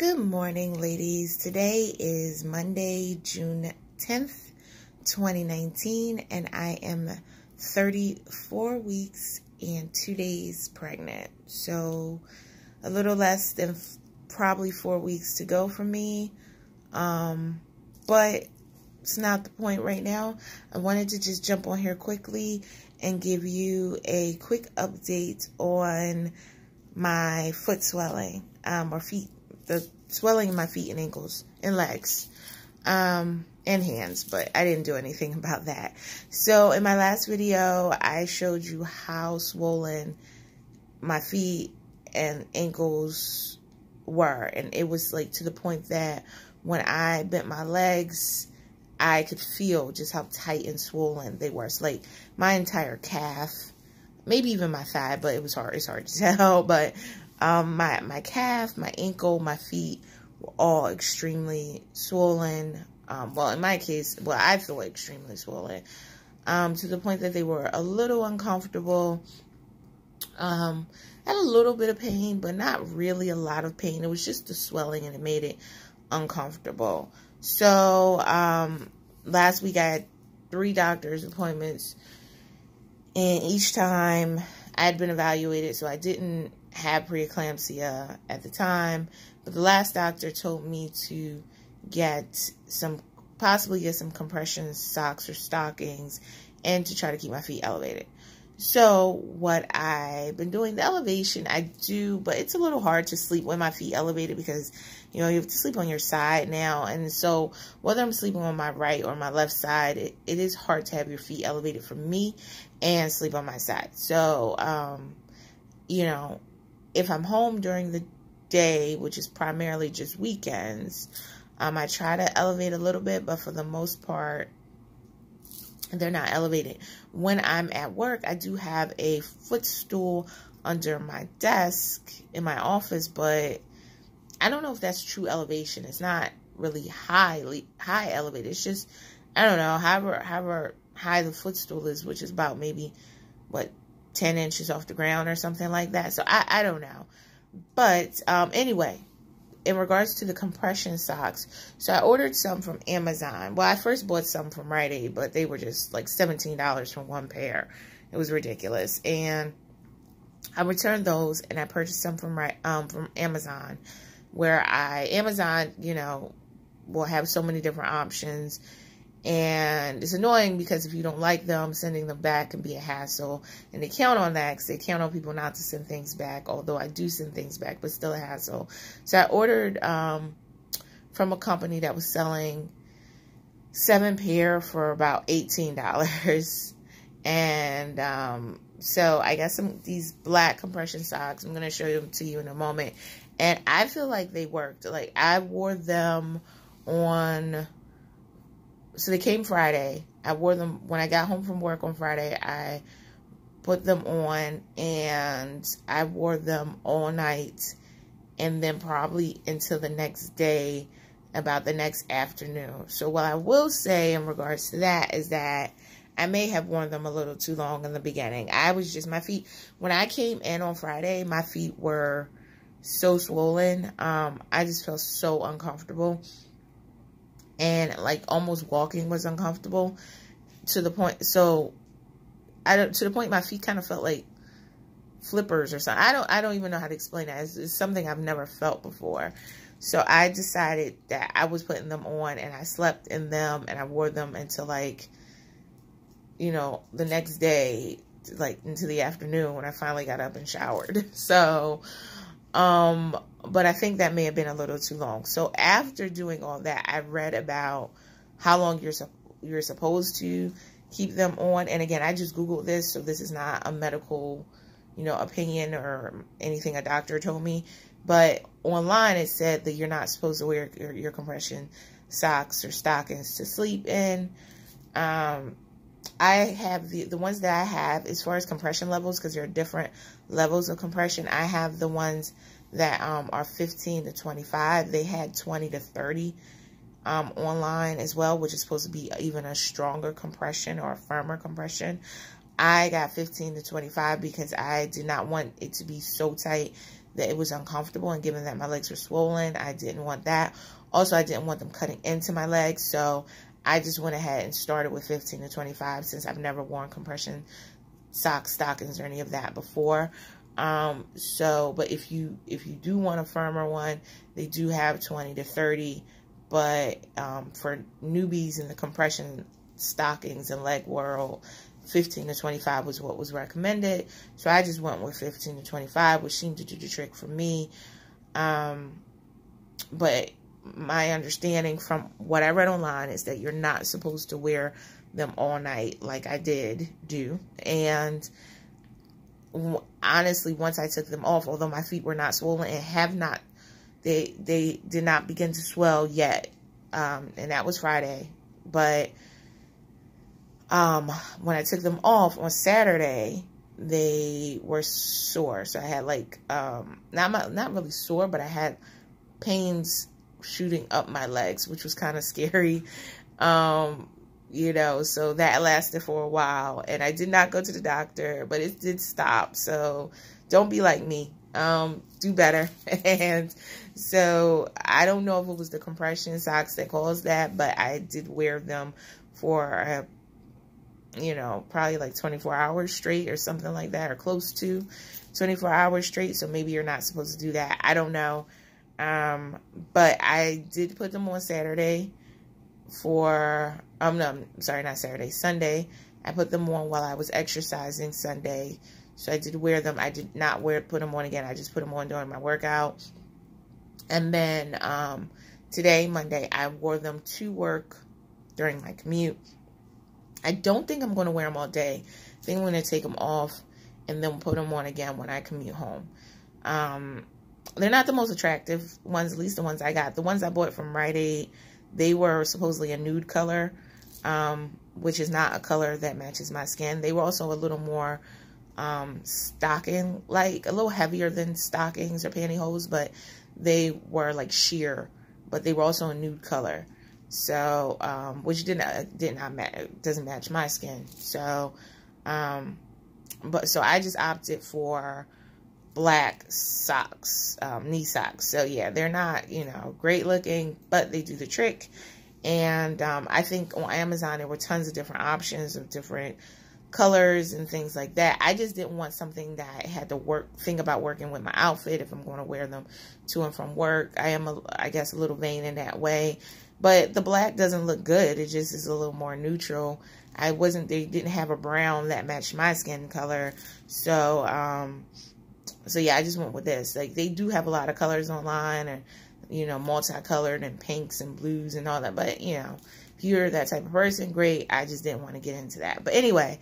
Good morning, ladies. Today is Monday, June 10th, 2019, and I am 34 weeks and 2 days pregnant. So a little less than probably 4 weeks to go for me. But it's not the point right now. I wanted to just jump on here quickly and give you a quick update on my foot swelling, or feet. The swelling in my feet and ankles and legs, and hands, but I didn't do anything about that. So in my last video, I showed you how swollen my feet and ankles were. And it was like to the point that when I bent my legs, I could feel just how tight and swollen they were. It's like my entire calf, maybe even my thigh, but it was hard. It's hard to tell, but my calf, my ankle, my feet were all extremely swollen. Well, in my case, well, I feel extremely swollen, to the point that they were a little uncomfortable. Had a little bit of pain, but not really a lot of pain. It was just the swelling, and it made it uncomfortable. So, last week I had 3 doctor's appointments, and each time I had been evaluated, so I didn't have preeclampsia at the time, but the last doctor told me to possibly get some compression socks or stockings, and to try to keep my feet elevated. So what I've been doing, the elevation I do, but it's a little hard to sleep with my feet elevated because, you know, you have to sleep on your side now. And so whether I'm sleeping on my right or my left side, it is hard to have your feet elevated for me and sleep on my side. So, you know, if I'm home during the day, which is primarily just weekends, I try to elevate a little bit, but for the most part, they're not elevated. When I'm at work, I do have a footstool under my desk in my office, but I don't know if that's true elevation. It's not really high elevated. It's just, I don't know, however high the footstool is, which is about maybe, 10 inches off the ground or something like that. So I don't know. But anyway, in regards to the compression socks, so I ordered some from Amazon. Well, I first bought some from Rite Aid, but they were just like $17 for one pair. It was ridiculous. And I returned those, and I purchased some from Amazon, where Amazon, you know, will have so many different options. And it's annoying because if you don't like them, sending them back can be a hassle. And they count on that because they count on people not to send things back. Although I do send things back, but still a hassle. So I ordered from a company that was selling 7 pair for about $18. And so I got these black compression socks. I'm going to show them to you in a moment. And I feel like they worked. Like, I wore them on... So they came Friday. I wore them when I got home from work on Friday. I put them on, and I wore them all night, and then probably until the next day, about the next afternoon. So what I will say in regards to that is that I may have worn them a little too long in the beginning. My feet, when I came in on Friday, my feet were so swollen. I just felt so uncomfortable. And like almost walking was uncomfortable to the point. So to the point my feet kind of felt like flippers or something. I don't even know how to explain that. It's something I've never felt before. So I decided that I was putting them on, and I slept in them, and I wore them until, like, you know, the next day, like into the afternoon when I finally got up and showered. So, but I think that may have been a little too long. So after doing all that, I read about how long you're supposed to keep them on. And again, I just Googled this, so this is not a medical, you know, opinion or anything a doctor told me. But online it said that you're not supposed to wear your compression socks or stockings to sleep in. I have the ones that I have as far as compression levels, because there are different levels of compression. I have the ones that are 15 to 25. They had 20 to 30 online as well, which is supposed to be even a stronger compression or a firmer compression. I got 15 to 25 because I did not want it to be so tight that it was uncomfortable, and given that my legs were swollen, I didn't want that. Also, I didn't want them cutting into my legs, so I just went ahead and started with 15 to 25 since I've never worn compression socks, stockings, or any of that before. But if you do want a firmer one, they do have 20 to 30, but for newbies in the compression stockings and leg world, 15 to 25 was what was recommended. So I just went with 15 to 25, which seemed to do the trick for me. But my understanding from what I read online is that you're not supposed to wear them all night like I did do. And honestly, once I took them off, although my feet were not swollen and have not, they did not begin to swell yet. And that was Friday. But when I took them off on Saturday, they were sore. So I had like, not really sore, but I had pains shooting up my legs, which was kind of scary. You know, so that lasted for a while, and I did not go to the doctor, but it did stop. So don't be like me. Do better. And so I don't know if it was the compression socks that caused that, but I did wear them for, you know, probably like 24 hours straight or something like that, or close to 24 hours straight. So maybe you're not supposed to do that. I don't know. But I did put them on Saturday for, no, sorry, not Saturday, Sunday. I put them on while I was exercising Sunday. So I did wear them. I did not put them on again. I just put them on during my workout. And then, today, Monday, I wore them to work during my commute. I don't think I'm going to wear them all day. I think I'm going to take them off and then put them on again when I commute home. They're not the most attractive ones, at least the ones I got. The ones I bought from Rite Aid, they were supposedly a nude color, which is not a color that matches my skin. They were also a little more stocking-like, a little heavier than stockings or pantyhose, but they were like sheer, but they were also a nude color. So, which doesn't match my skin. So, so I just opted for black socks, knee socks. So yeah, they're not, you know, great looking, but they do the trick. And I think on Amazon there were tons of different options of different colors and things like that. I just didn't want something that I had to think about working with my outfit if I'm going to wear them to and from work. I am, I guess, a little vain in that way. But the black doesn't look good. It just is a little more neutral. They didn't have a brown that matched my skin color. So, so yeah, I just went with this. Like, they do have a lot of colors online, or, you know, multicolored and pinks and blues and all that. But, you know, if you're that type of person, great. I just didn't want to get into that. But anyway,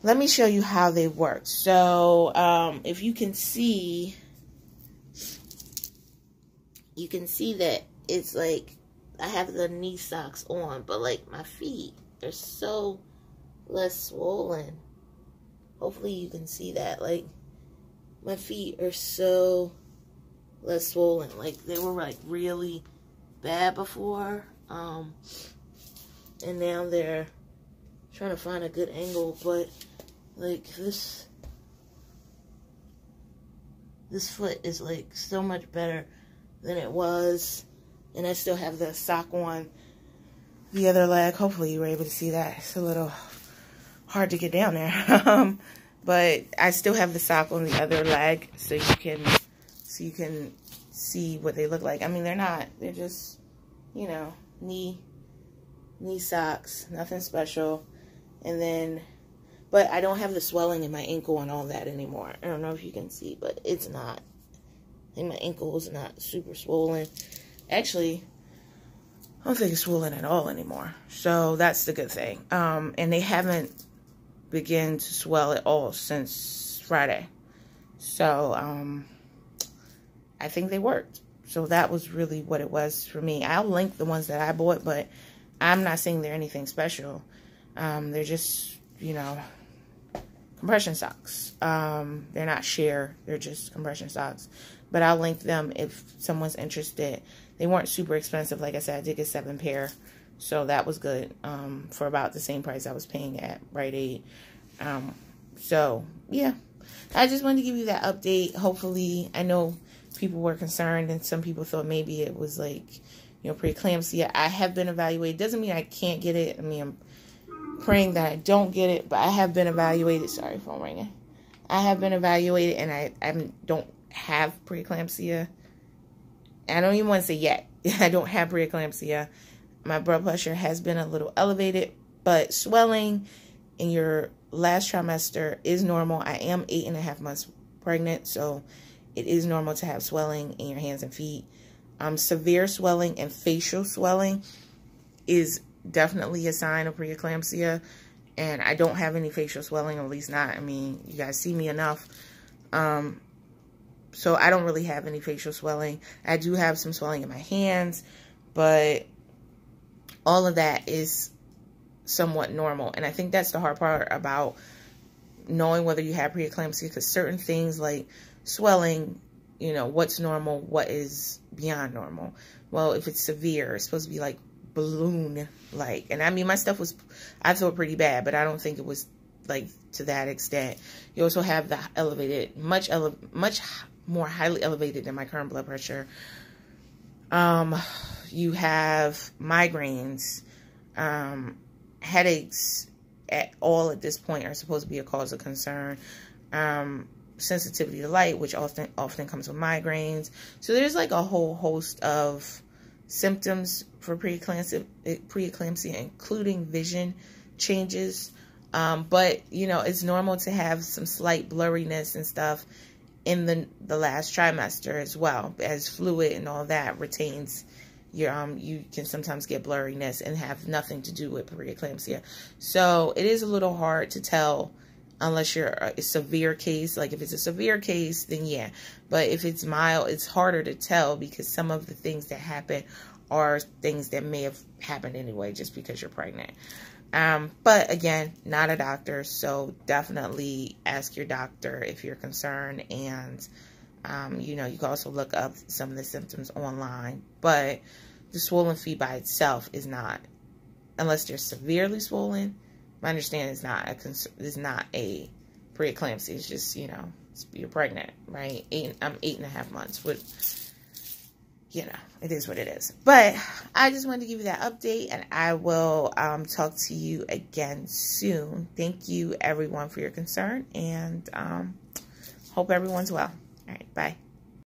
let me show you how they work. So, if you can see that it's like, I have the knee socks on, but like my feet are so less swollen. Hopefully you can see that. Like, my feet are so less swollen. Like, they were like really bad before. And now they're trying to find a good angle, but like this foot is like so much better than it was. And I still have the sock on the other leg. Hopefully you were able to see that. It's a little hard to get down there. But I still have the sock on the other leg, so you can see what they look like. I mean, they're just, you know, knee socks, nothing special. And then, but I don't have the swelling in my ankle and all that anymore. I don't know if you can see, but it's not. I think my ankle is not super swollen. Actually, I don't think it's swollen at all anymore. So that's the good thing. And they haven't begun to swell at all since Friday. So I think they worked. So that was really what it was for me. I'll link the ones that I bought, but I'm not saying they're anything special. They're just, you know, compression socks. They're not sheer. They're just compression socks. But I'll link them if someone's interested. They weren't super expensive. Like I said, I did get 7 pair. So that was good for about the same price I was paying at Rite Aid. So, yeah. I just wanted to give you that update. Hopefully, I know people were concerned and some people thought maybe it was like, you know, preeclampsia. I have been evaluated. Doesn't mean I can't get it. I mean, I'm praying that I don't get it, but I have been evaluated. Sorry, phone ringing. I have been evaluated and I don't have preeclampsia. I don't even want to say yet. I don't have preeclampsia. My blood pressure has been a little elevated, but swelling in your last trimester is normal. I am 8.5 months pregnant, so it is normal to have swelling in your hands and feet. Severe swelling and facial swelling is definitely a sign of preeclampsia, and I don't have any facial swelling, or at least not. I mean, you guys see me enough. So I don't really have any facial swelling. I do have some swelling in my hands, but all of that is somewhat normal. And I think that's the hard part about knowing whether you have preeclampsia, because certain things like swelling, you know, what's normal, what is beyond normal. Well, if it's severe, it's supposed to be like balloon-like. And I mean, my stuff was, I thought pretty bad, but I don't think it was like to that extent. You also have the elevated, much more highly elevated than my current blood pressure. You have migraines, headaches at this point are supposed to be a cause of concern. Sensitivity to light, which often comes with migraines. So there's like a whole host of symptoms for preeclampsia, including vision changes. But, you know, it's normal to have some slight blurriness and stuff in the last trimester as well, as fluid and all that retains your, you can sometimes get blurriness and have nothing to do with preeclampsia. So it is a little hard to tell unless you're a severe case. Like if it's a severe case, then yeah. But if it's mild, it's harder to tell because some of the things that happen are things that may have happened anyway just because you're pregnant. But again, not a doctor, so definitely ask your doctor if you're concerned. And, you know, you can also look up some of the symptoms online. But the swollen feet by itself is not, unless they're severely swollen. My understanding is not a preeclampsia. It's just, you know, you're pregnant, right? I'm 8.5 months. You know, it is what it is. But I just wanted to give you that update, and I will talk to you again soon. Thank you, everyone, for your concern, and hope everyone's well. All right, bye.